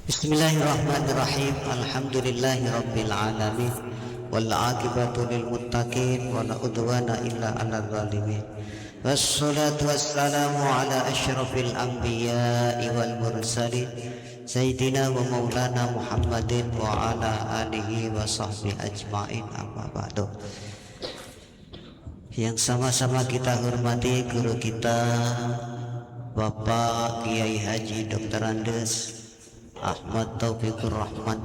Bismillahirrahmanirrahim. Alhamdulillahi rabbil alamin. Wal aqibatu lil muttaqin wa la udwana illa 'alal zalimin. Wassalatu wassalamu ala asyrafil anbiya'i wal mursalin Sayyidina wa maulana Muhammadin wa ala alihi wa sahbihi ajma'in, amma ba'du. Yang sama-sama kita hormati guru kita Bapak Kiai Haji Dr. Andes Ahmad Taufikur Rahman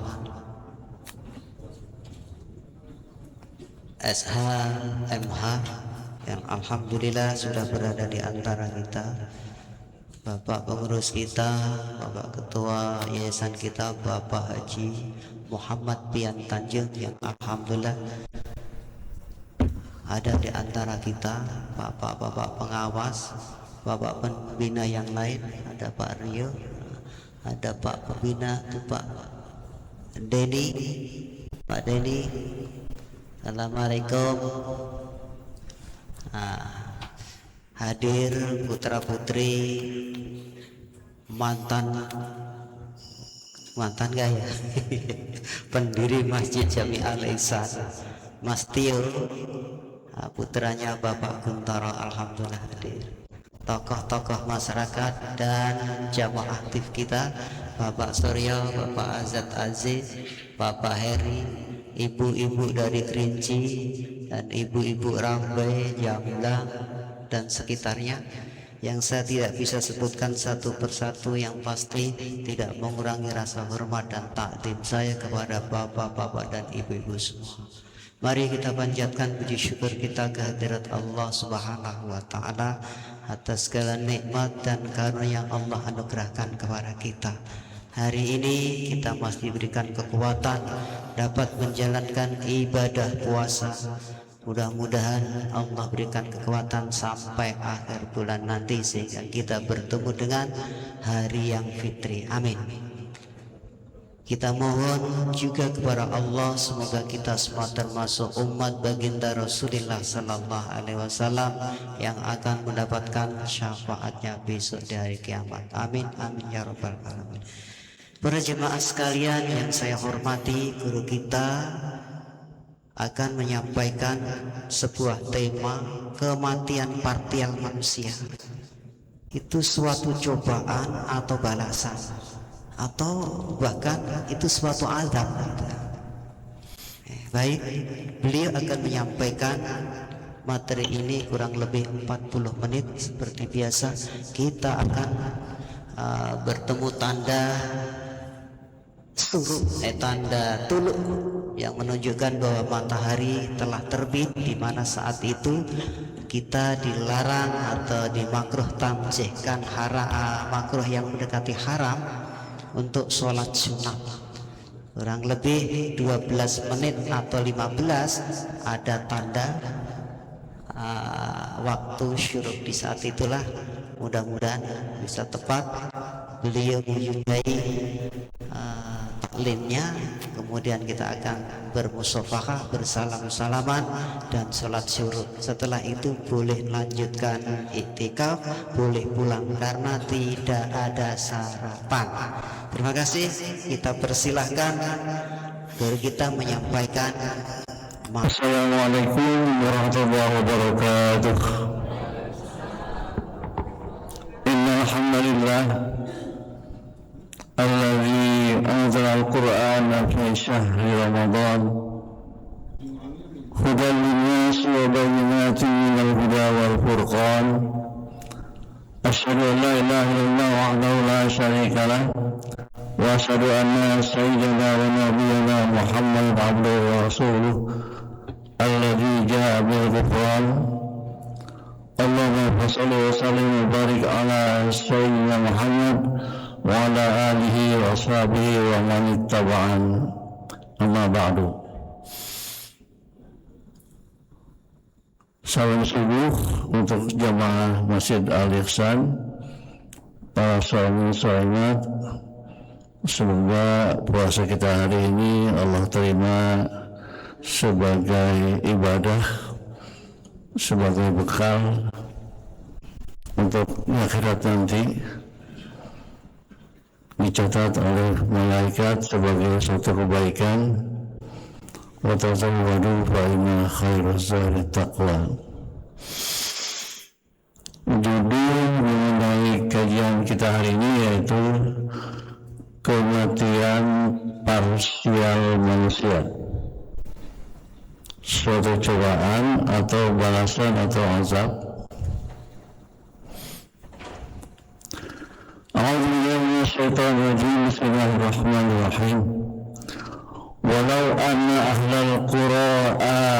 SH MH, yang alhamdulillah sudah berada di antara kita. Bapak pengurus kita, Bapak Ketua Yayasan kita, Bapak Haji Muhammad Pian Tanjung, yang alhamdulillah ada di antara kita. Bapak-bapak pengawas, Bapak pembina yang lain, ada Pak Rio, ada Pak Pembina, itu Pak Denny, Pak Denny. Assalamualaikum. Hadir putra putri mantan gak ya pendiri Masjid Jami Al-Ihsan, Mas Tio, putranya Bapak Guntoro, alhamdulillah hadir. Tokoh-tokoh masyarakat dan jamaah aktif kita, Bapak Suryo, Bapak Azad Aziz, Bapak Heri, ibu-ibu dari Kerinci dan ibu-ibu Rambai, Jamlang dan sekitarnya, yang saya tidak bisa sebutkan satu persatu, yang pasti tidak mengurangi rasa hormat dan takdim saya kepada bapak-bapak dan ibu-ibu semua. Mari kita panjatkan puji syukur kita kehadirat Allah Subhanahu wa Ta'ala atas segala nikmat dan karunia yang Allah anugerahkan kepada kita. Hari ini kita masih diberikan kekuatan dapat menjalankan ibadah puasa. Mudah-mudahan Allah berikan kekuatan sampai akhir bulan nanti sehingga kita bertemu dengan hari yang fitri. Amin. Kita mohon juga kepada Allah semoga kita semua termasuk umat baginda Rasulullah sallallahu alaihi wasallam yang akan mendapatkan syafaatnya besok di hari kiamat. Amin amin ya rabbal alamin. Para jemaah sekalian yang saya hormati, guru kita akan menyampaikan sebuah tema, kematian parsial manusia. Itu suatu cobaan atau balasan, atau bahkan itu suatu azab. Baik, beliau akan menyampaikan materi ini kurang lebih 40 menit. Seperti biasa kita akan bertemu tanda suruk, tanda tuluk yang menunjukkan bahwa matahari telah terbit, di mana saat itu kita dilarang atau dimakruh tamjihkan makruh yang mendekati haram untuk sholat sunat. Kurang lebih 12 menit atau 15 ada tanda waktu syuruk. Di saat itulah mudah-mudahan bisa tepat beliau menyudahi taklimnya, kemudian kita akan bermusafahah, bersalam-salaman dan sholat syuruk. Setelah itu boleh lanjutkan iktikaf, boleh pulang karena tidak ada sarapan. Terima kasih, kita persilahkan guru kita menyampaikan. Assalamualaikum warahmatullahi wabarakatuh. Innal hamdalillah alladzi anzala al-Qur'ana fi syahri Ramadan hudan lin-nas wa bayyinatin minal huda wal furqan. Asyhadu an la ilaha illallah wahdahu la syarika lah wa asyhadu anna sayyidana wa nabiyyana Muhammadan abduhu wa rasuluh alladzi jaa'a bil ghufran. Allahumma shalli wa sallim wa barik ala sayyidina Muhammad wa ala alihi wa ashabihi wa man ittaba'an. Amma ba'du. Salam subuh untuk jamaah Masjid Al-Ihsan, para sahabat-sahabat. Semoga puasa kita hari ini Allah terima sebagai ibadah, sebagai bekal untuk akhirat nanti. Di dicatat oleh malaikat sebagai suatu kebaikan. Wa tazawwadu fa inna khairaz zadi taqwa. Judul mengenai kajian kita hari ini yaitu kematian parsial manusia, suatu cobaan atau balasan atau azab. A'udzubillahi minasyaitonir rajim. Bismillahirrahmanirrahim. Walau anna ahlal qura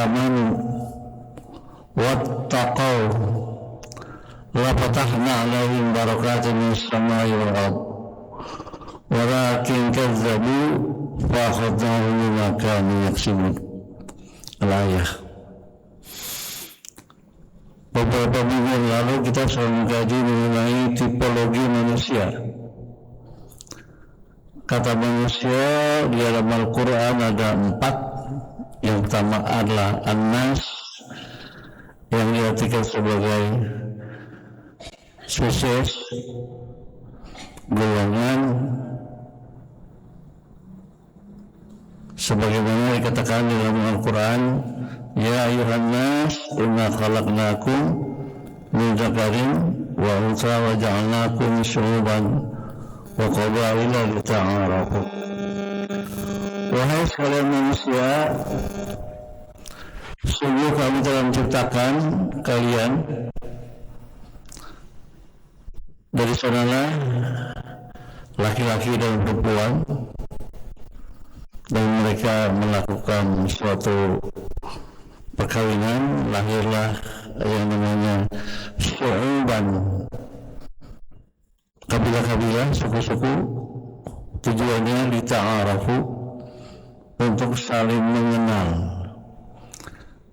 amanu wattaqau la fatahna 'alaihim barakatin minas samai wal ardh walakin kazzabu fa akhadnahum bima kanu yaksibun. Al-ayah. Beberapa minggu yang lalu kita sudah mengkaji mengenai tipologi manusia. Kata manusia di dalam Al-Quran ada 4. Yang pertama adalah An-Nas, yang diartikan sebagai spesies, golongan, sebagaimana dikatakan di dalam Al-Quran, ya ayuhan nas inna khalaqnakum min dzakarin wa untha wa ja'alnakum syu'uban wa qabaila lita'arafu. Wahai sekalian manusia, sungguh kami telah menciptakan kalian dari sanalah laki-laki dan perempuan, dan mereka melakukan suatu perkawinan, lahirlah yang namanya syu'uban, kabilah-kabilah, suku-suku. Tujuannya lita'arafu, untuk saling mengenal.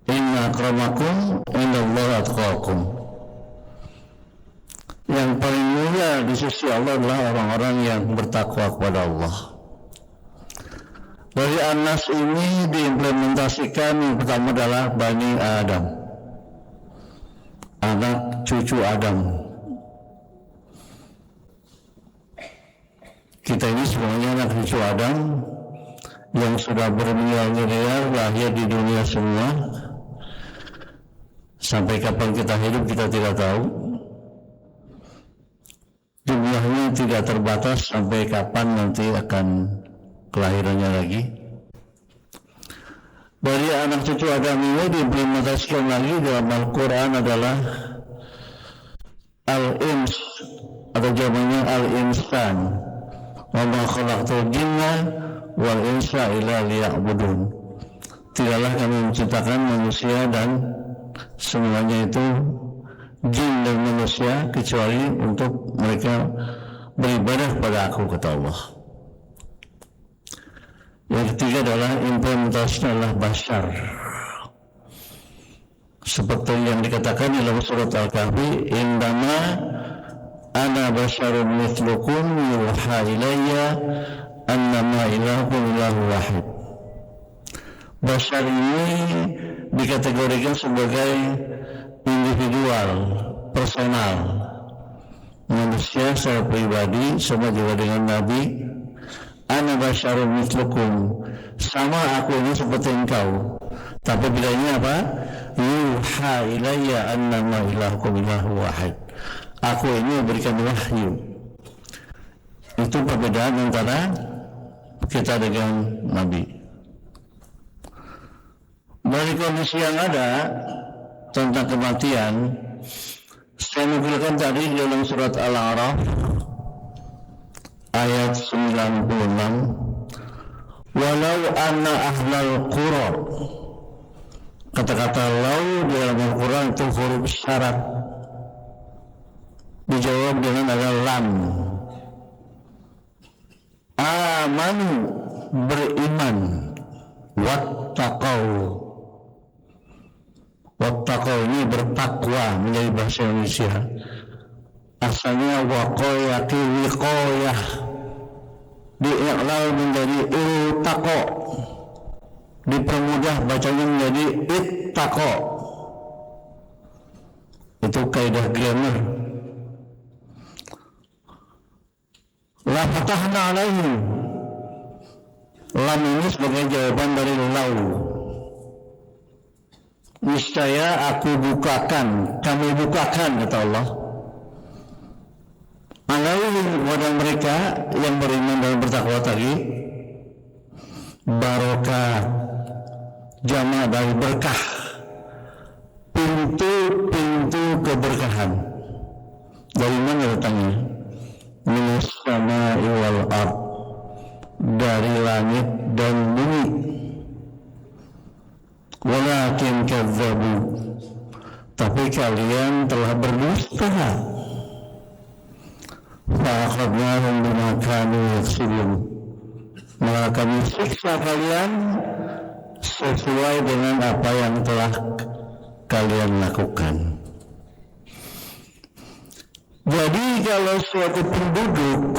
Inna akramakum indallahi atqakum. Yang paling mulia di sisi Allah adalah orang-orang yang bertakwa kepada Allah. Dari An-Nas ini diimplementasikan yang pertama adalah Bani Adam, anak cucu Adam. Kita ini semuanya anak cucu Adam yang sudah bermiliar-miliar lahir di dunia semua. Sampai kapan kita hidup kita tidak tahu. Jumlahnya tidak terbatas sampai kapan nanti akan kelahirannya lagi. Dari anak cucu Adam ini diimplementasikan lagi dalam Al-Quran adalah Al-Ins, atau jamannya Al-Insan. Wa ma khalaqtul jinna wal insa illa liya'budun. Tidaklah kami menciptakan manusia dan semuanya itu jin dan manusia kecuali untuk mereka beribadah kepada Aku, kata Allah. Yang ketiga adalah implementasinya adalah bashar, seperti yang dikatakan dalam surat Al-Kahfi, indama ana basharun mithlukum yuha ilayya annama ilahukum ilahu wahid. Bashar ini dikategorikan sebagai individual, personal, manusia secara pribadi, sama juga dengan Nabi. Ana basyarun mithlukum, sama aku ini seperti engkau, tapi bedanya apa? Yuha ilayya annama ilahukum ilahu wahid. Aku ini memberikan wahyu. Itu perbedaan antara kita dengan Nabi. Dari kondisi yang ada tentang kematian, saya nukilkan tadi dalam surat Al-A'raf ayat 96. Walau anna ahlal qura, kata-kata lau di dalam Al-Quran itu huruf syarat, dijawab dengan ada lam. Amanu, beriman, wattaqau. Wattaqau ini bertakwa menjadi bahasa Indonesia. Asalnya waqayati wiqayah, diiklal menjadi ittaqo, dipermudah bacanya menjadi ittaqo. Itu kaidah grammar. La fatahna alaihim. Lam ini sebagai jawaban dari lau. Niscaya aku bukakan, kami bukakan, kata Allah, alaihim kepada mereka yang beriman dan bertakwa tadi, barokah, jama' dari berkah, pintu-pintu keberkahan. Dari mana datangnya? Minas sama'i wal ard, dari langit dan bumi. Walakin kadzabu, tapi kalian telah berdusta. Fa'akhadnahum bima kanu yaksibun, maka kami siksa kalian sesuai dengan apa yang telah kalian lakukan. Jadi kalau suatu penduduk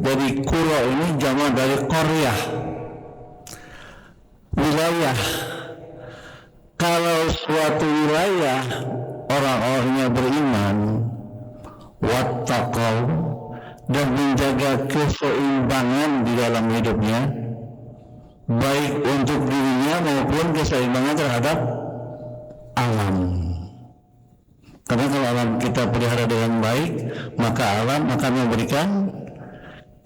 dari Qura ini jamak dari Qaryah, wilayah. Kalau suatu wilayah orang-orangnya beriman, wattaqau, dan menjaga keseimbangan di dalam hidupnya, baik untuk dirinya maupun keseimbangan terhadap alam. Karena kalau alam kita pelihara dengan baik, maka alam akan memberikan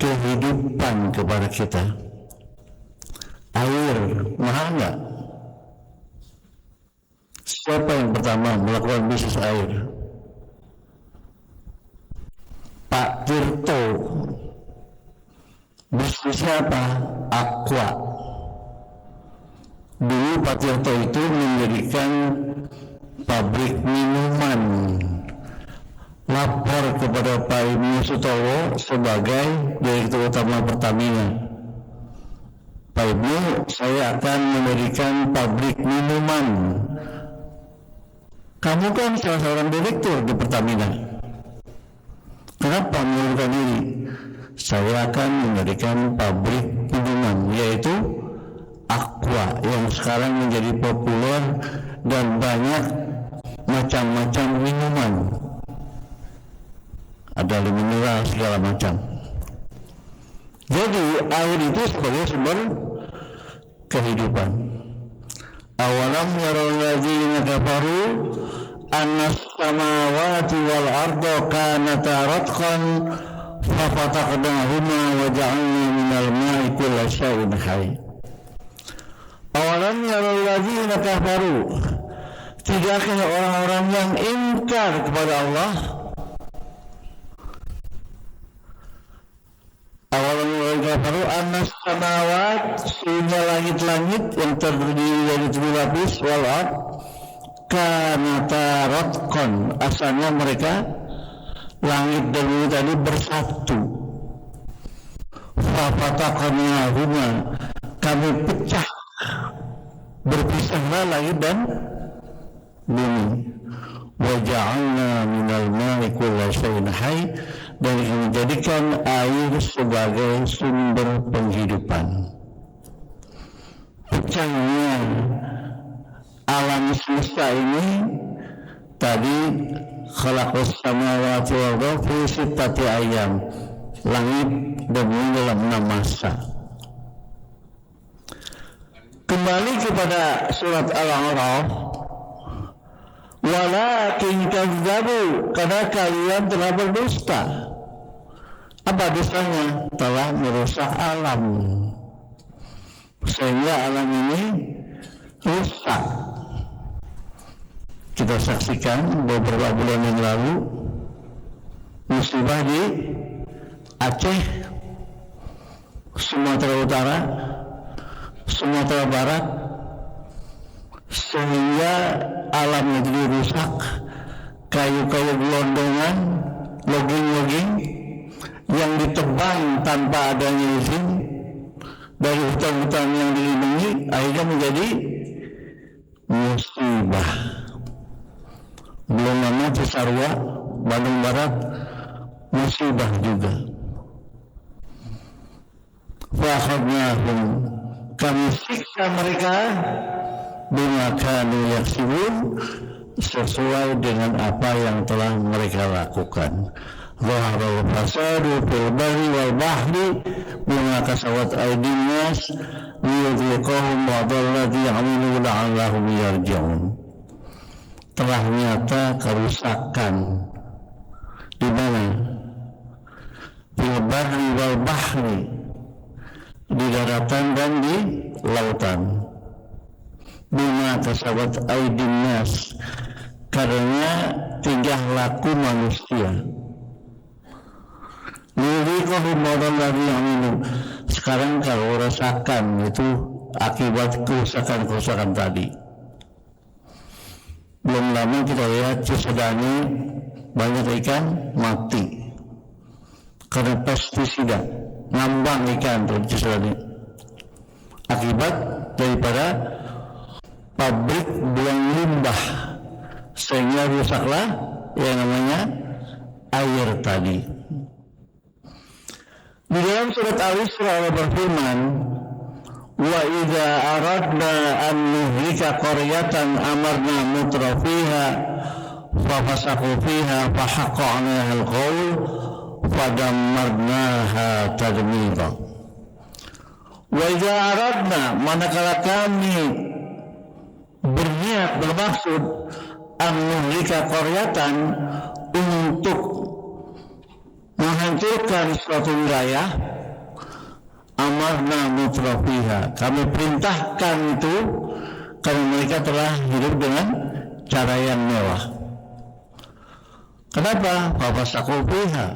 kehidupan kepada kita. Air mahal enggak? Siapa yang pertama melakukan bisnis air? Pak Tirto. Bisnisnya apa? Aqua. Dulu Pak Tirto itu mendirikan pabrik minuman. Lapor kepada Pak Ibnu Sutowo sebagai Direktur Utama Pertamina. Pak Ibnu, saya akan mendirikan pabrik minuman. Kamu kan salah seorang direktur di Pertamina. Kenapa mengundurkan diri? Saya akan mendirikan pabrik minuman, yaitu Aqua, yang sekarang menjadi populer dan banyak macam-macam minuman. Ada mineral segala macam. Jadi air itu sebagai sumber kehidupan. Awalam yarul ladzina kafaru annas samawati wal arda kanata ratqan fafataqnahuma wa ja'alna minal ma'i kulla syai'in hayy. Awalam yarul ladzina kafaru, tidakkah orang-orang yang ingkar kepada Allah, awalam yarul kafaru annas samawat, sehingga langit-langit yang terdiri dari 7 lapis, wal ard kanata ratqan, asalnya mereka langit dan bumi tadi bersatu. Fafataqnahuma, kami pecah, berpisahlah langit dan bumi. Wa ja'alna minal ma'i kulla syai'in hayy, dan kami jadikan air sebagai sumber penghidupan. Pecahnya alam semesta ini tadi, khalaqus samawati wal arda fi sittati ayyam, langit dan bumi dalam 6 masa. Kembali kepada surat Al-A'raf, walakin kazzabu, karena kalian telah berdusta. Apa dustanya? Telah merusak alam, sehingga alam ini rusak. Kita saksikan beberapa bulan yang lalu musibah di Aceh, Sumatera Utara, Sumatera Barat, sehingga alam negeri rusak. Kayu-kayu gelondongan, logging-logging yang ditebang tanpa adanya izin dari hutan-hutan yang dilindungi, akhirnya menjadi musibah. Belum lama Cisarua, Bandung Barat, musibah juga. Fa'akhadnahum, kami siksa mereka, bima kanu yaksibun, sesuai dengan apa yang telah mereka lakukan. Zaharal fasadu fil barri wal bahri bima kasabat aydin nas liyudhiqahum ba'dalladzi 'amilu la'allahum yarji'un. Telah nyata kerusakan di mana? Fil barri wal bahri, di daratan dan di lautan. Bima kasabat aydin nas, karena tingkah laku manusia. Sekarang kalau rasakan itu akibat kerusakan tadi. Belum lama kita lihat Cisadane banyak ikan mati karena pestisida, ngambang ikan di Cisadane akibat daripada pabrik buang limbah, sehingga rusaklah yang namanya air tadi. Di dalam surat Al-Isra Allah berfirman, wa idza aradna an nuhlika qaryatan amarna mutrafiha fa fasaqu fiha fa haqqa 'alaiha al-qawl fa dammarnaha tadmira. Wa idza aradna, manakala kami berniat bermaksud an nuhlika qaryatan, untuk menghancurkan suatu wilayah, amarna mutrafiha, kami perintahkan itu karena mereka telah hidup dengan cara yang mewah. Kenapa? Fafasaqu fiha,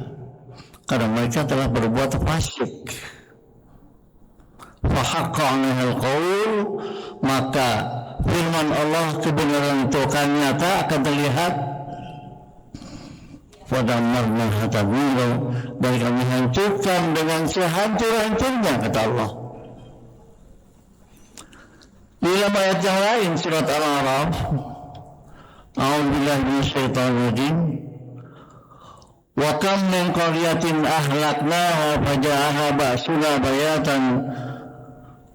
karena mereka telah berbuat fasik. Fa haqqa 'alaihal qaul, maka firman Allah kebenaran itu akan nyata, akan terlihat. Fadammarnaha tadmira, dan kami hancurkan dengan sehancur-hancurnya, kata Allah. Di dalam ayat yang lain surat Al-A'raf, a'udzubillahi minasyaitonir rajim, wa kam min qaryatin ahlaknaha faja'aha ba'suna bayatan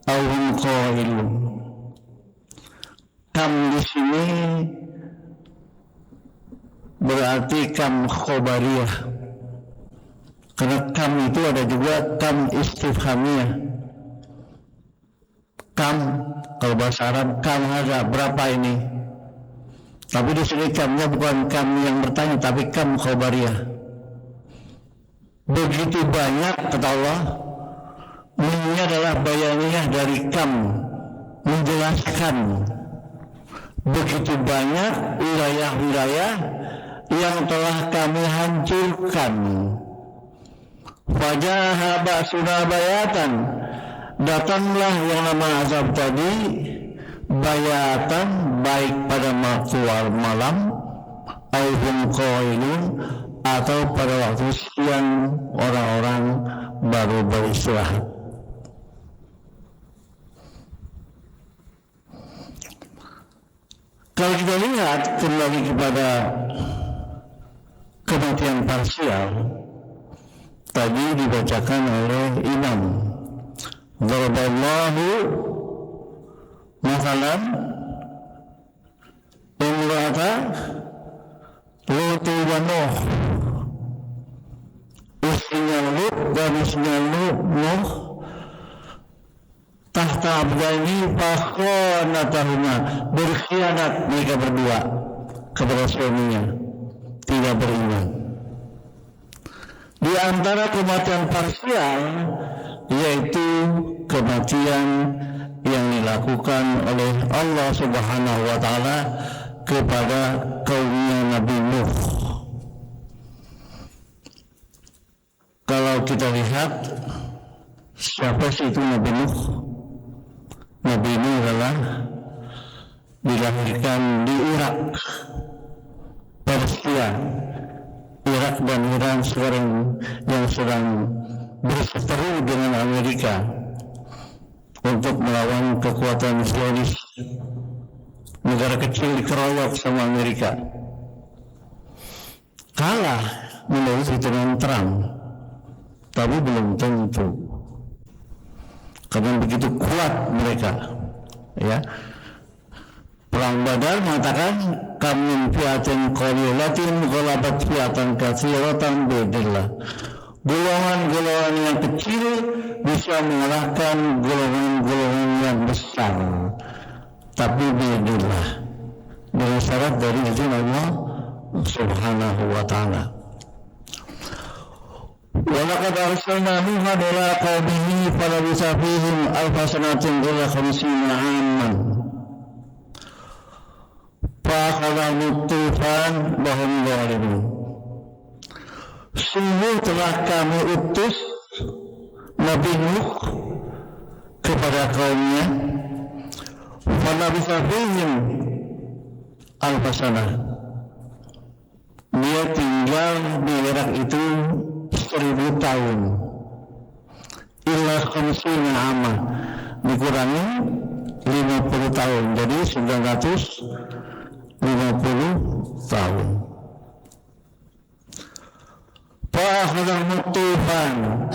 aw hum qailun. Kam di sini berarti kam khobariyah, karena kam itu ada juga kam istifhamiyah. Kam kalau bahasa Arab, kam ada berapa ini, tapi di sini kamnya bukan kam yang bertanya, tapi kam khobariyah. Begitu banyak, kata Allah. Ini adalah bayaniyah dari kam, menjelaskan begitu banyak wilayah-wilayah yang telah kami hancurkan. Fajaha ba'suna bayatan, datanglah yang nama azab tadi bayatan, baik pada waktu malam, aihum qailun, atau pada waktu siang orang-orang baru beristirahat. Kalau kita lihat kembali kepada kematian parsial, tadi dibacakan oleh imam, daraballahu mathalan imra'ata Lut wa Nuh, istrinya Lut dan istrinya Nuh, tahta abdaini fakhanatahuma, berkhianat mereka berdua kepada suaminya, tidak beriman. Di antara kematian parsial yaitu kematian yang dilakukan oleh Allah Subhanahu wa taala kepada kaumnya Nabi Nuh. Kalau kita lihat siapa sih itu Nabi Nuh? Nabi Nuh adalah dilahirkan di Irak, Persia. Irak dan Iran sekarang yang sedang berseteru dengan Amerika untuk melawan kekuatan Zionis. Negara kecil dikeroyok sama Amerika, kalah menurut hitungan Trump, tapi belum tentu, karena begitu kuat mereka, ya. Perang Badar mengatakan kam min fi'atin qalilatin ghalabat fi'atan katsiratan bi'idznillah. Golongan-golongan yang kecil bisa mengalahkan golongan-golongan yang besar, tapi bi'idznillah, dengan syarat dari izin Allah Subhanahu wa ta'ala. Walaqad arsalna Nuhan ila qaumihi falabitha fihim alfa sanatin illa 50 'aman fa'akhadhahum tufan wa hum zalimun. Sungguh telah kami utus Nabi Nuh kepada kaumnya, falabitha fihim alfa sanah, dia tinggal di Irak itu 1000 tahun, illa 50 'aman, dikurangi 50 tahun, jadi 950 tahun. Fa'akhadhahum tufan,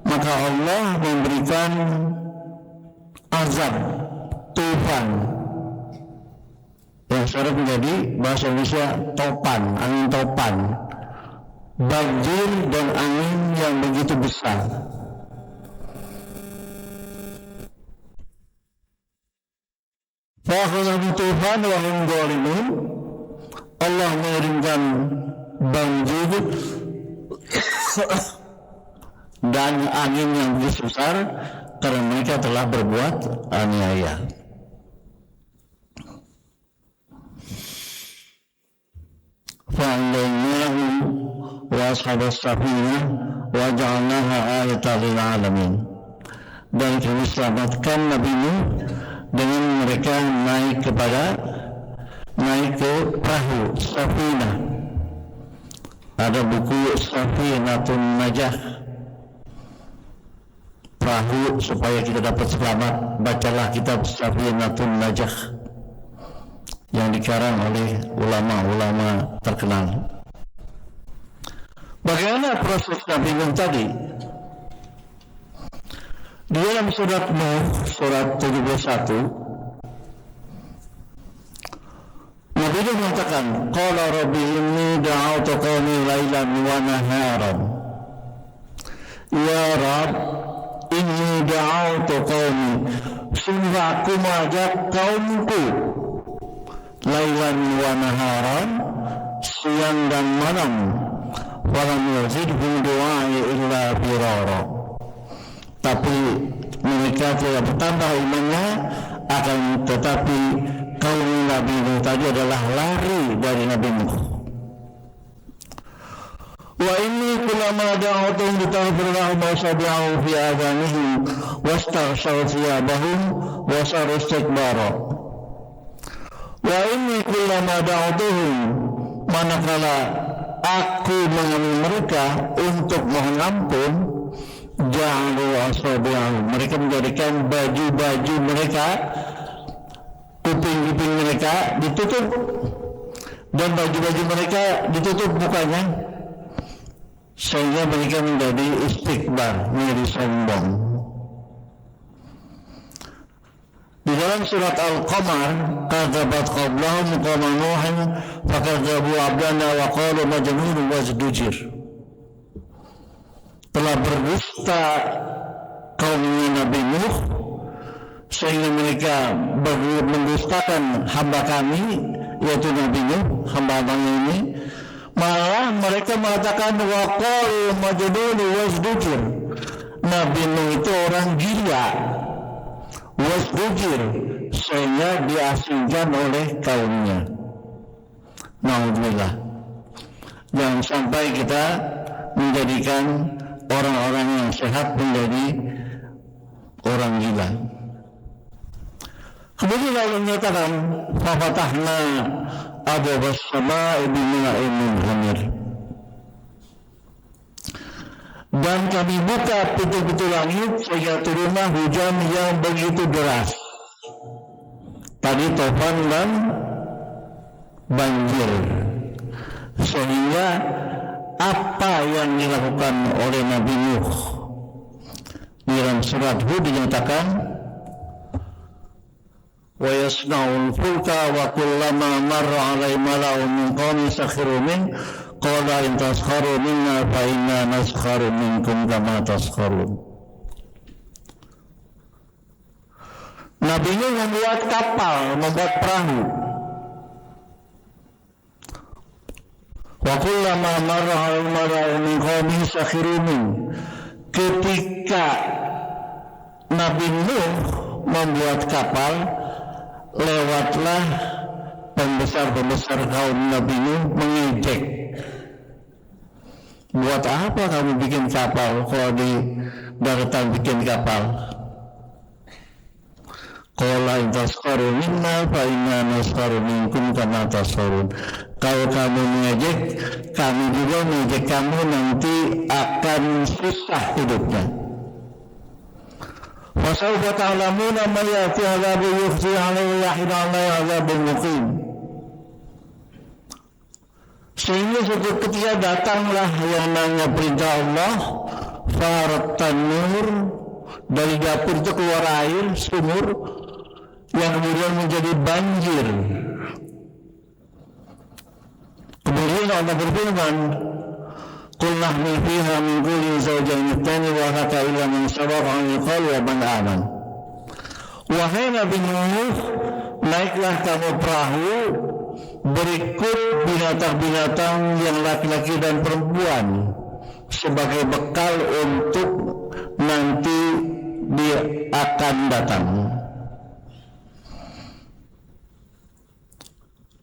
maka Allah memberikan azab tufan, yang sekarang menjadi bahasa Indonesia topan, angin topan, banjir dan angin yang begitu besar. Fa'akhadhahum tufan wa hum zalimun, Allah mengirimkan banjir dan angin yang begitu besar karena mereka telah berbuat aniaya. Fa'alaynahu wa ashabas safinah wa ja'alnaha ayatan lil alamin. Dan kami selamatkan Nabi Nuh dengan mereka naik ke perahu safinah. Ada buku Safinatun Najah, perahu supaya kita dapat selamat. Bacalah kitab Safinatun Najah yang dikarang oleh ulama-ulama terkenal. Bagaimana proses Nabi Nuh tadi? Di dalam surat Nuh, surat 71, Nabi Nuh mengatakan, qala rabbi inni da'autu qaumi lailan wa naharan. Ya Rabb, inni da'autu qaumi, sungguh aku mengajak kaumku lailan wa naharan, siang dan malam, walam yazidhum du'ai illa firara. Tapi mereka tidak bertambah imannya, akan tetapi kaum Nabi Nuh tadi adalah lari dari Nabi Nuh. Wa inni kullama da'utuhum litaghfir lahum ma sabi'u fi adhanihim wastaghshaw thiyabahum wa saru istikbara. Wa inni kullama da'utuhum, manakala aku mengambil mereka untuk mohon ampun, ja'alu asabi'u, mereka menjadikan baju-baju mereka, kuping-kuping mereka ditutup dan baju-baju mereka ditutup mukanya, sehingga mereka menjadi istikbar, menjadi sombong. Di dalam surat Al-Qamar, kadzabat qablahum qaum Nuhin fakadzabu abdana wa qalu majnun wazdujir. Telah berdusta kaumnya Nabi Nuh sehingga mereka mendustakan hamba kami, yaitu Nabi Nuh, hamba-hambanya ini. Malah mereka mengatakan wa qalu majnun wazdujir, Nabi Nuh itu orang gila, wazdujir, sehingga diasingkan oleh kaumnya. Naudzubillah. Jangan sampai kita menjadikan orang-orang yang sehat menjadi orang gila. Kemudian Allah menyatakan, fafatahna abwaabas samaa'i bima'in munhamir. Dan kami buka pintu-pintu langit sehingga turunlah hujan yang begitu deras. Tadi tofan dan banjir. Sehingga apa yang dilakukan oleh Nabi Nuh di dalam surat Hud dinyatakan, wa yasna'ul fulka wa kullama marra 'alaihi mala'un min qawmin sakhiru min qala in taskharu minna fa inna naskharu minkum kama taskharun. Nabi Nuh membuat kapal, membuat perahu. Wa kullama marra 'alaihi mala'un min qawmin sakhiru min. Ketika Nabi Nuh membuat kapal, lewatlah pembesar-pembesar kaum Nabi Nuh mengejek. Buat apa kamu bikin kapal kalau di daratan bikin kapal? Qala in taskharu minna fa inna naskharu minkum kama taskharun. Kalau kamu mengejek, kami juga mengejek kamu, nanti akan susah hidupnya. Fasawfa ta'lamuna man ya'ti 'adzabu yukhzi 'alaihi wa yahillu 'alaihi 'adzabun muqim. Sehingga suatu ketika datanglah yang namanya perintah Allah, farat tanur, dari dapur itu keluar air sumur yang kemudian menjadi banjir. Kemudian Allah berfirman, qul nahmil fiha min kulli zawjayn itsani wa haka illa man sabaqa an yuqal wa man aman. Wahai Nabi Nuh, naiklah kamu perahu berikut binatang-binatang yang laki-laki dan perempuan sebagai bekal untuk nanti dia akan datang.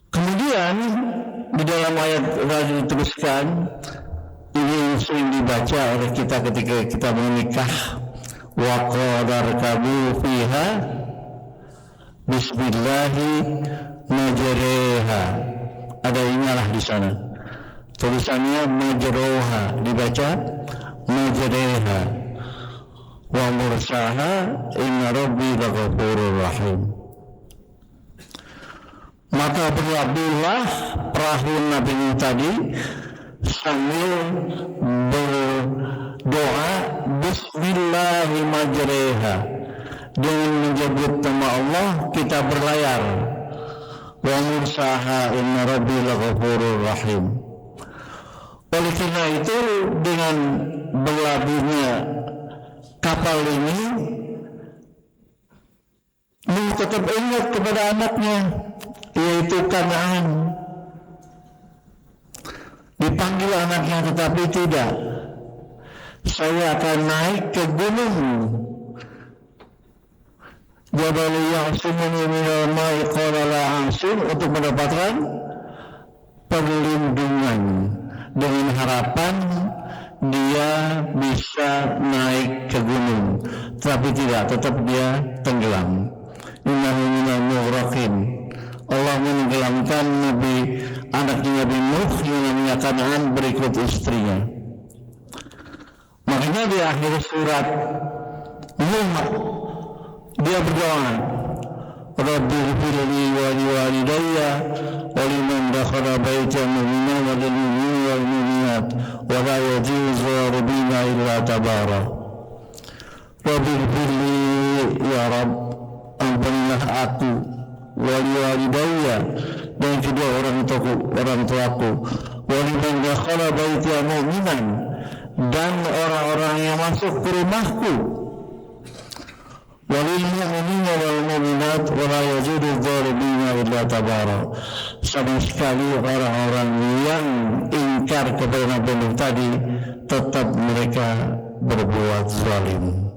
Kemudian di dalam ayat tadi diteruskan, ini sering dibaca oleh kita ketika kita menikah, wa qadarkabu fiha bismillahi majreha. Ada inyalah di sana. Tulisannya majroha, dibaca majreha. Wa mursaha inna rabbi laghafurur rahim. Maka berlabuhlah perahu Nabi Nuh tadi sambil berdoa bismillahi majreha, dengan menyebut nama Allah kita berlayar. Wa mursaha inna rabbi laghafurur rahim. Oleh karena itu, dengan berlabuhnya kapal ini, Nuh tetap ingat kepada anaknya, yaitu Kan'an. Dipanggil anaknya tetapi tidak. Saya akan naik ke gunung Jabal Ya'simuni minal ma'i qala la asim, untuk mendapatkan perlindungan, dengan harapan dia bisa naik ke gunung, tapi tidak, tetap dia tenggelam. Innahu minal mughraqin. Allah menenggelamkan anaknya Nabi Nuh yang namanya Kan'an berikut istrinya. Makanya di akhir surat Nuh dia berdoa, Rabbi ighfirli wa liwalidayya wa liman dakhala baita mu'minan wa lil mu'minina wal mu'minat wa la yajuzu rabbina illa tabara. Rabbi ighfirli, ya Rabb, ampunilah aku, wa liwalidayya, dan kedua orang tuaku, wa liman dakhala baita mu'minan, dan orang-orang yang masuk ke rumahku, walil mu'minina wal mu'minat wa la yajudu dzalimin illa tabara. Sama sekali orang-orang yang ingkar kepada Nabi Nuh tadi, tetap mereka berbuat zalim.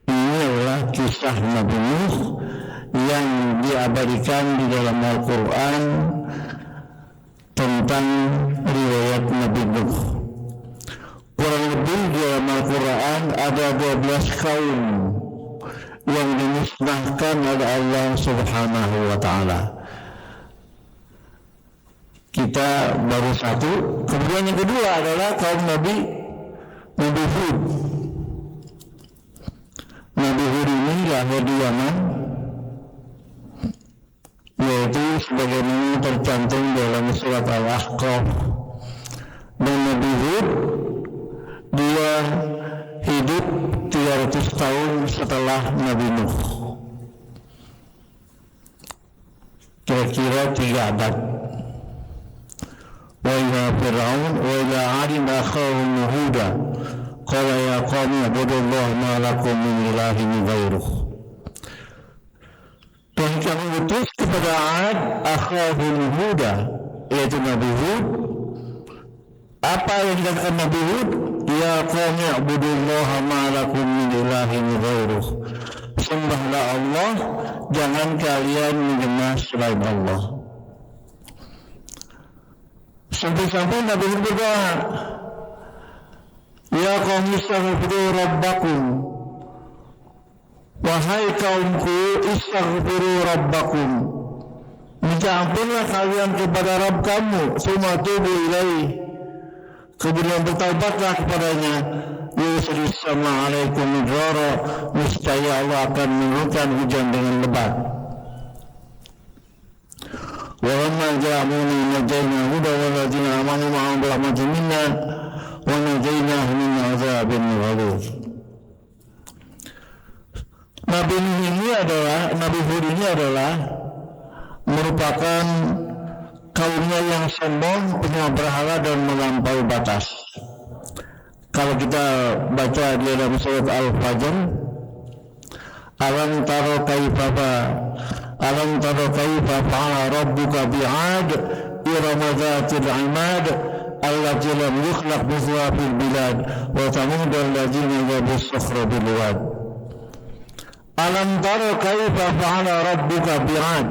Ini adalah kisah Nabi Nuh yang diabadikan di dalam Al-Quran tentang riwayat Nabi Nuh. Kurang lebih di dalam Al-Quran ada 12 kaum yang dimusnahkan oleh Allah Subhanahu wa Ta'ala. Kita baru satu. Kemudian yang kedua adalah kaum Nabi Hud. Nabi Hud ini lahir di Yaman, yaitu sebagaimana tercantum dalam surat Al-Ahqaf. Dan Nabi Hud dia hidup 300 tahun setelah Nabi Nuh. kira-kira 3 abad. Wa ila Fir'aun wa ila 'adin akhahum Huda qala ya qaumi ibudullaha ma lakum min ilahin ghairuh. Dan kami utus kepada Ad akhahum Huda, yaitu Nabi Hud. Apa yang dikatakan Nabi Hud? Ya qaumi ibudullaha ma lakum min ilahin ghairuh. Sembahlah Allah, jangan kalian menyembah selain Allah. Sampai-sampai Nabi Hud berdoa, ya qaumi istaghfiru rabbakum, wahai kaumku istaghfiru rabbakum, minta ampunlah kalian kepada Rabb kamu, summa tubu ilaih, kemudian bertaubatlah kepadanya. Yusris sama alaikum midrara, niscaya Allah akan menurunkan hujan dengan lebat. Wa lamma ja'amuni najayna huda wal ladzina amanu ma'ahum bi rahmatin minna wa najaynahum min 'adzabin ghalidh. Nabi Hud ini adalah merupakan kaumnya yang sombong, penyembah berhala dan melampaui batas. Kalau kita baca di dalam surat Al-Fajr, alam taro kaifa fa'ala rabbuka bi'ad irama dzatil 'imad allati lam yukhlaq mithluha fil bilad wa thamud alladzina jabu as-sakhra bil wad. Alam taro kaifa fa'ala rabbuka bi'ad.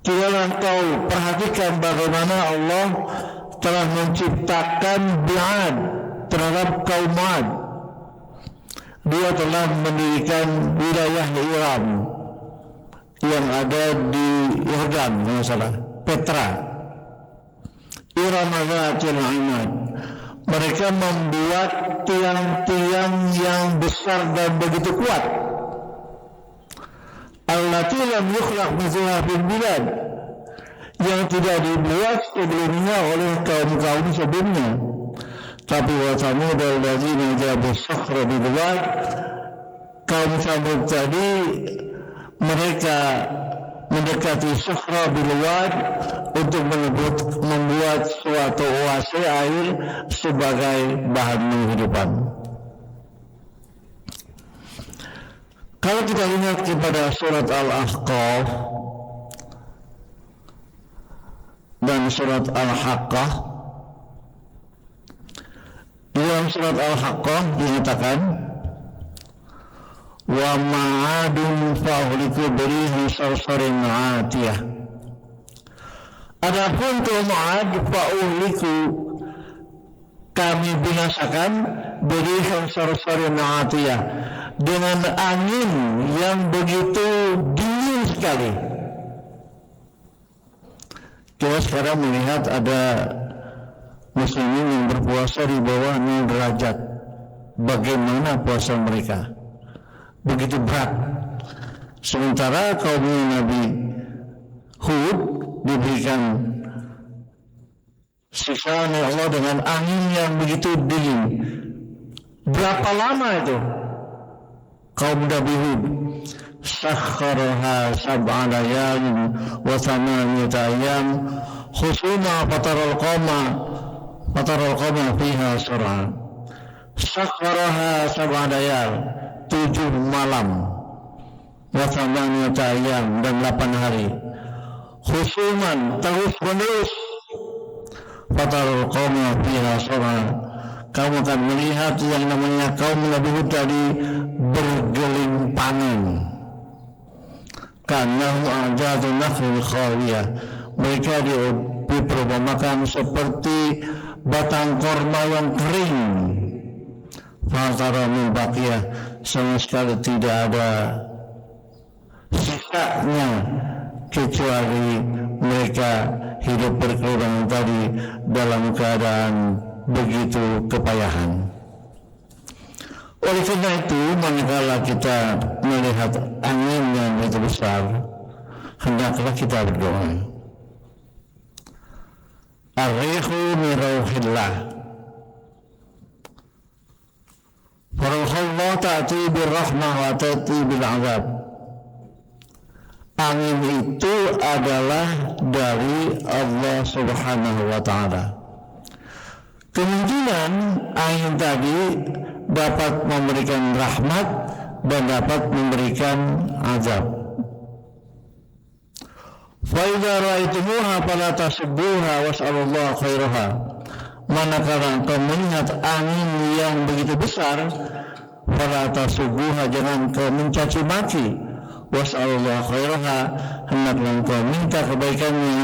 Tidaklah kau perhatikan bagaimana Allah telah menciptakan Bi'ad terhadap kaum Ad. Dia telah mendirikan wilayah Iram yang ada di Yordan, kalau salah, Petra. Iram dzatil 'imad. Mereka membuat tiang-tiang yang besar dan begitu kuat. Allati lam yukhlaq mithluha fil bilad, yang tidak dibuat sebelumnya oleh kaum-kaum sebelumnya. Tapi wa Thamud alladzina jabu as-sakhra bil wad, kaum Thamud tadi mereka mendekati Sakhra bil wad untuk membuat suatu oase air sebagai bahan penghidupan. Kalau kita lihat kepada surat Al-Ahqaf dan surat Al-Haqqah, di dalam surat Al-Haqqah dinyatakan wa ma'adun fa'uliku berihi sarsarin 'atiyah. Adapun kaum 'Ad fa'uliku, kami binasakan berihi sarsarin 'atiyah, dengan angin yang begitu dingin sekali. Kita sekarang melihat ada muslimin yang berpuasa di bawah 0 derajat. Bagaimana puasa mereka? Begitu berat. Sementara kaum Nabi Hud diberikan siksaan oleh Allah dengan angin yang begitu dingin. Berapa lama itu? Kaum Nabi Hud sakharaha sab'a layalin wa thamaniyata ayyam husuma fataral qawma fiha sur'a. Sakharaha sab'a layal, 7 malam, wa thamaniyata ayyam, dan 8 hari. Husuman, terus menerus, fataral qawma fiha sur'a. Kamu akan melihat yang namanya kaum Nabi Hud tadi bergelimpangan. Kanahu a'jadu nakhlil khawiyah. Mereka diperumpamakan seperti batang korma yang kering. Fatara min baqiyah, sama sekali tidak ada sisanya, kecuali mereka hidup berkeluarga tadi dalam keadaan begitu kepayahan. Oleh karena itu, manakala kita melihat angin yang begitu besar, hendaklah kita berdoa. Ar-rihu min rauhillah. Faruhullah ta'ti bil rahmah wa ta'ti bil azab. angin itu adalah dari Allah Subhanahu wa Ta'ala. Kemungkinan angin tadi dapat memberikan rahmat dan dapat memberikan azab. Fa idza ra'aitumuha fala tasubbuha was'alullaha khairaha. Manakala engkau melihat angin yang begitu besar, fala tasubbuha, jangan kau mencaci maki. Was'alullaha khairaha, hendaklah engkau minta kebaikannya.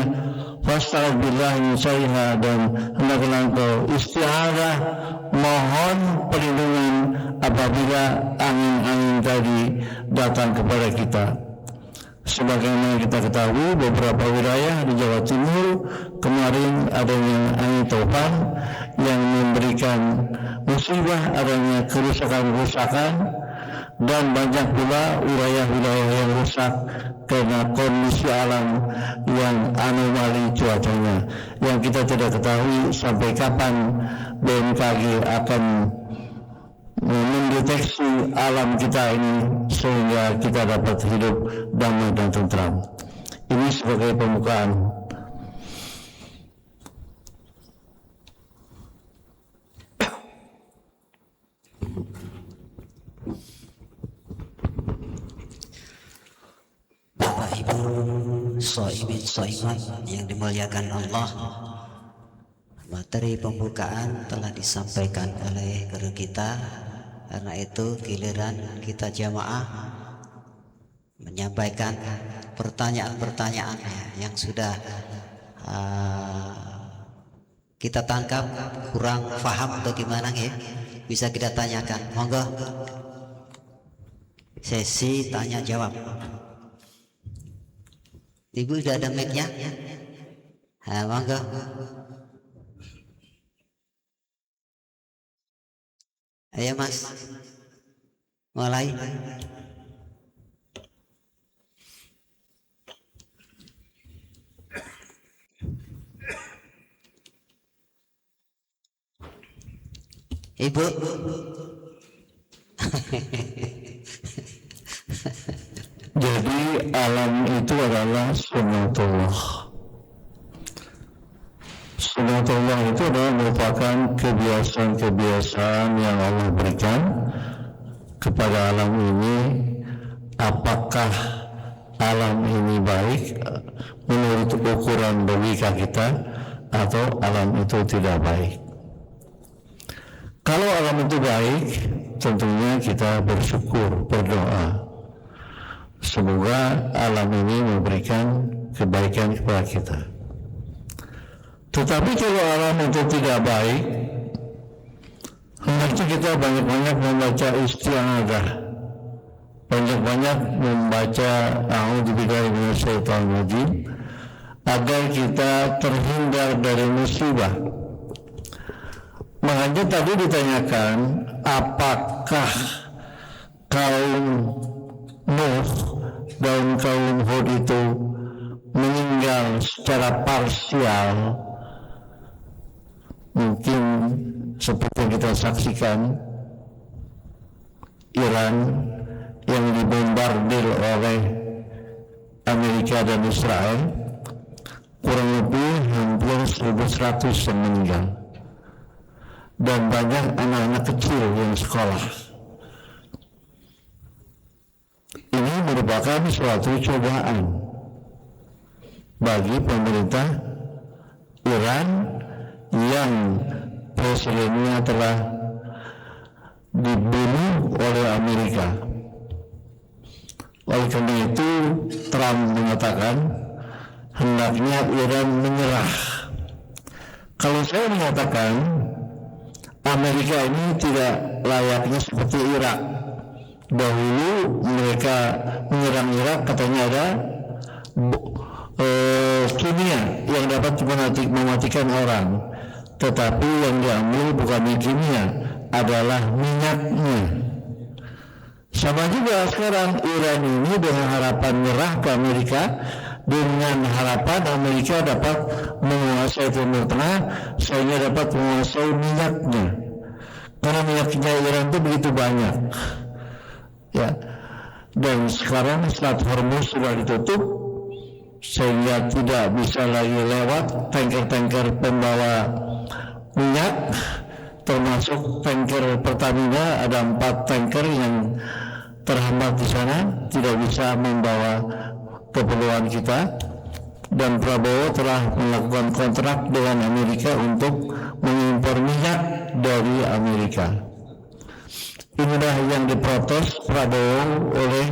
Fasta'udzubillah min syarriha, dan hendaklah engkau isti'adzah, mohon perlindungan apabila angin-angin tadi datang kepada kita. Sebagaimana kita ketahui, beberapa wilayah di Jawa Timur kemarin adanya angin topan yang memberikan musibah, adanya kerusakan-kerusakan, dan banyak pula wilayah-wilayah yang rusak karena kondisi alam yang anomali cuacanya, yang kita tidak ketahui sampai kapan BMKG akan mendeteksi alam kita ini sehingga kita dapat hidup damai dan tentram. Ini sebagai pembukaan. Bapak Ibu shaimin shaimat yang dimuliakan Allah, materi pembukaan telah disampaikan oleh guru kita. Karena itu giliran kita jamaah menyampaikan pertanyaan-pertanyaan yang sudah kita tangkap kurang paham atau gimana ya, bisa kita tanyakan. Monggo sesi tanya jawab. Ibu sudah ada mic-nya? Monggo. Ayo Mas, mulai. Ibu. Jadi alam itu adalah sunatullah. Sunatullah itu adalah merupakan kebiasaan-kebiasaan yang Allah berikan kepada alam ini. Apakah alam ini baik menurut ukuran logika kita atau alam itu tidak baik? Kalau alam itu baik, tentunya kita bersyukur, berdoa. Semoga alam ini memberikan kebaikan kepada kita. Tetapi kalau alam itu tidak baik, hendaknya kita banyak-banyak membaca isti'adzah, banyak-banyak membaca a'udzubillahi minasyaitonir rajim, agar kita terhindar dari musibah. Makanya tadi ditanyakan, apakah kaum Nuh dan kaum Hud itu meninggal secara parsial? Mungkin seperti yang kita saksikan, Iran yang dibombardir oleh Amerika dan Israel, kurang lebih hampir 1.100 yang meninggal, dan banyak anak-anak kecil yang sekolah. Ini merupakan suatu cobaan bagi pemerintah Iran yang presidennya telah dibunuh oleh Amerika. Oleh karena itu Trump mengatakan hendaknya Iran menyerah. Kalau saya mengatakan Amerika ini tidak layaknya seperti Irak. Dahulu mereka menyerang Irak, katanya ada kimia yang dapat mematikan orang, tetapi yang diambil bukan kimia, adalah minyaknya. Sama juga sekarang Iran ini dengan harapan menyerah ke Amerika, dengan harapan Amerika dapat menguasai Timur Tengah sehingga dapat menguasai minyaknya, karena minyaknya Iran itu begitu banyak. Ya, Dan sekarang Strait Hormuz sudah ditutup sehingga tidak bisa lagi lewat tanker-tanker pembawa minyak, termasuk tanker Pertamina. Ada 4 tanker yang terhambat di sana, tidak bisa membawa keperluan kita. Dan Prabowo telah melakukan kontrak dengan Amerika untuk mengimpor minyak dari Amerika. Inilah yang diprotes Prabowo oleh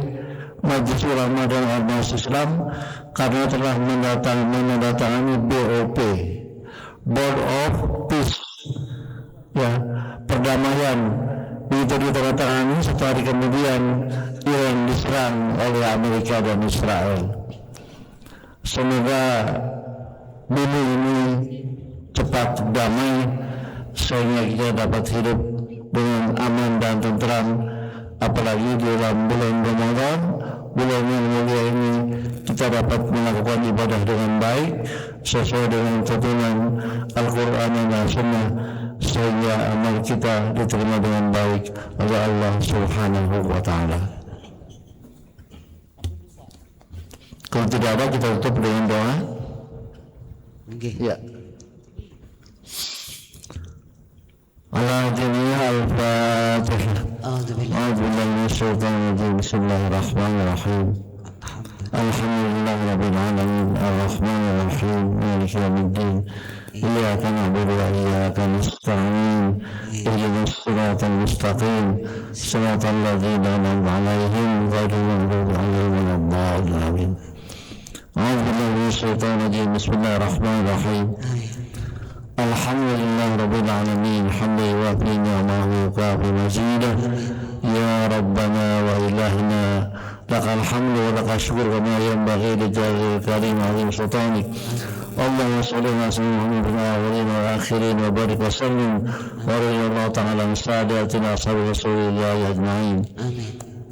Majelis Ulama dan Ormas Islam karena telah menandatangani BOP, Board of Peace, ya, perdamaian. Itu ditandatangani setahun kemudian Iran diserang oleh Amerika dan Israel. Semoga bumi ini cepat damai sehingga kita dapat hidup dengan aman dan tentram, apalagi di dalam bulan Ramadan, bulan yang mulia ini kita dapat melakukan ibadah dengan baik sesuai dengan tuntunan Al-Quran dan Sunnah, sehingga amal kita diterima dengan baik oleh Allah Subhanahu wa Ta'ala. Kalau tidak ada, kita tutup dengan doa. Ya. Al-Fatihah. A'udzubillahi minasyaitonir rajim. Bismillahirrahmanirrahim. Alhamdulillahi rabbil alamin. Arrahmanir rahim. Maliki yaumiddin. Iyyaka na'budu wa iyyaka nasta'in. Ihdinas siratal mustaqim. Siratal ladzina an'amta 'alaihim ghairil maghdubi 'alaihim waladdallin. أعوذ بالله من الشيطان الرجيم. بسم الله الرحمن الرحيم. الحمد لله رب العالمين حمدا يوافي نعمه ويكافئ مزيده. يا ربنا وإلهنا لك الحمد ولك الشكر كما ينبغي لجلاله الكريم عظيم سلطانك. اللهم صل على سيدنا محمد في الأولين والآخرين وبارك وسلم ورضي الله تعالى عن ساداتنا أصحاب رسول الله أجمعين.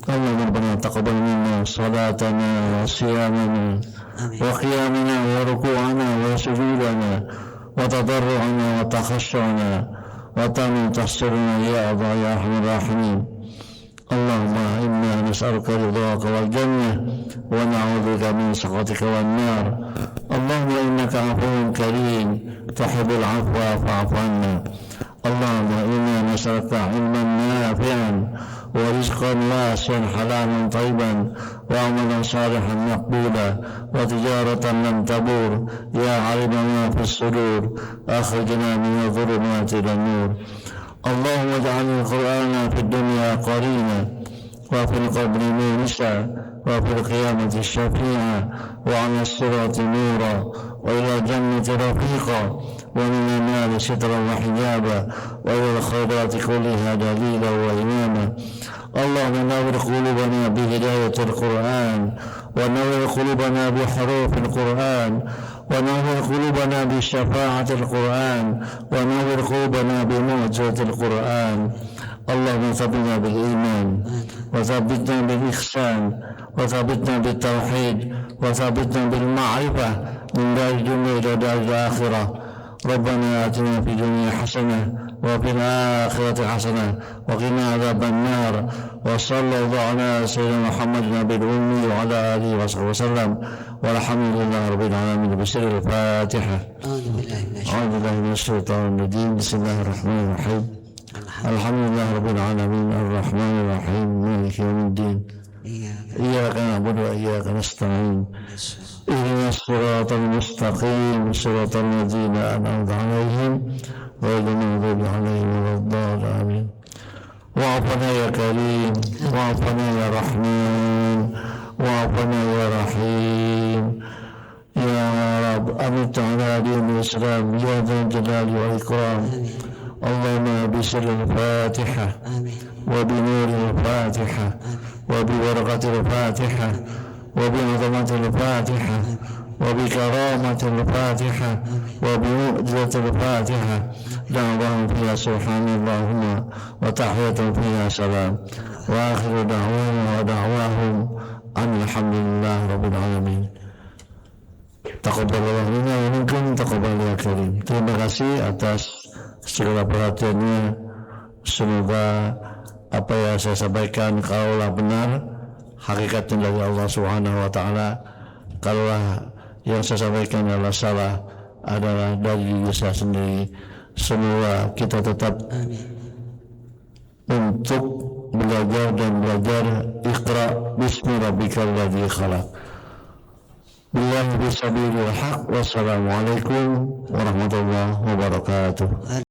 اللهم ربنا تقبل منا صلاتنا وصيامنا وقيامنا وركوعنا وسجودنا وتضرعنا وتخشعنا وتمن تحصرنا يا الله يا أرحم الراحمين. اللهم إنا نسألك رضاك والجنة ونعوذ بك من سخطك والنار. اللهم إنك عفو كريم تحب العفو فاعف عنا. اللهم إنا نسألك علما نافعا ورزقا واسعا حلالا طيبا وعملا صالحا مقبولا وتجارة لن تبور. يا علم ما في الصدور أخرجنا من الظلمات إلى النور. اللهم اجعل القرآن في الدنيا قرينا وفي القبر مونسا وفي القيامة الشفيعا وعلى الصراط نورا وإلى الجنة رفيقا ومن النار سترا وحجابا وإلى الخيرات كلها دليلا وإماما. اللهم نور قلوبنا بهداية القرآن ونور قلوبنا بحروف القرآن ونور قلوبنا بشفاعة القرآن ونور قلوبنا بمعجزة القرآن. اللهم ثبتنا بالإيمان وثبتنا بالإحسان وثبتنا بالتوحيد وثبتنا بالمعرفة من دار الدنيا إلى دار الآخرة. ربنا آتنا في الدنيا حسنة وفي الآخرة حسنة وقنا عذاب النار. وصلى الله على سيدنا محمد النبي الأمي وعلى آله وصحبه وسلم والحمد لله رب العالمين. بسر الفاتحة. أعوذ بالله من الشيطان الرجيم. بسم الله الرحمن الرحيم. الحمد لله رب العالمين الرحمن الرحيم مالك يوم الدين. إياك نعبد وإياك نستعين. اهدنا الصراط المستقيم صراط الذين أنعمت عليهم غير المغضوب عليهم ولا الضالين. واعفنا يا كريم واعفنا يا رحمن واعفنا يا رحيم. يا رب أمت على دين الإسلام يا ذا الجلال والإكرام. اللهم بسر الفاتحة وبنور الفاتحة وببركة الفاتحة وبعظمة الفاتحة وبكرامة الفاتحة وبمؤجزة الفاتحة دعواهم فيها سبحان اللهم وتحية فيها سلام وآخر دعواهم أن الحمد لله رب العالمين. Taqabbalallahu minna wa minkum taqabbal ya karim. Terima kasih atas segala perhatiannya. Semoga apa yang saya sampaikan kalaulah benar hakikatnya dari Allah Subhanahu wa taala. Kalau yang saya sampaikan adalah salah, adalah dari diri saya sendiri. Semua kita tetap untuk belajar dan belajar. Iqra bismi rabbikal ladzi khalaq. Billahi bisabilil haq. Wassalamualaikum warahmatullahi wabarakatuh.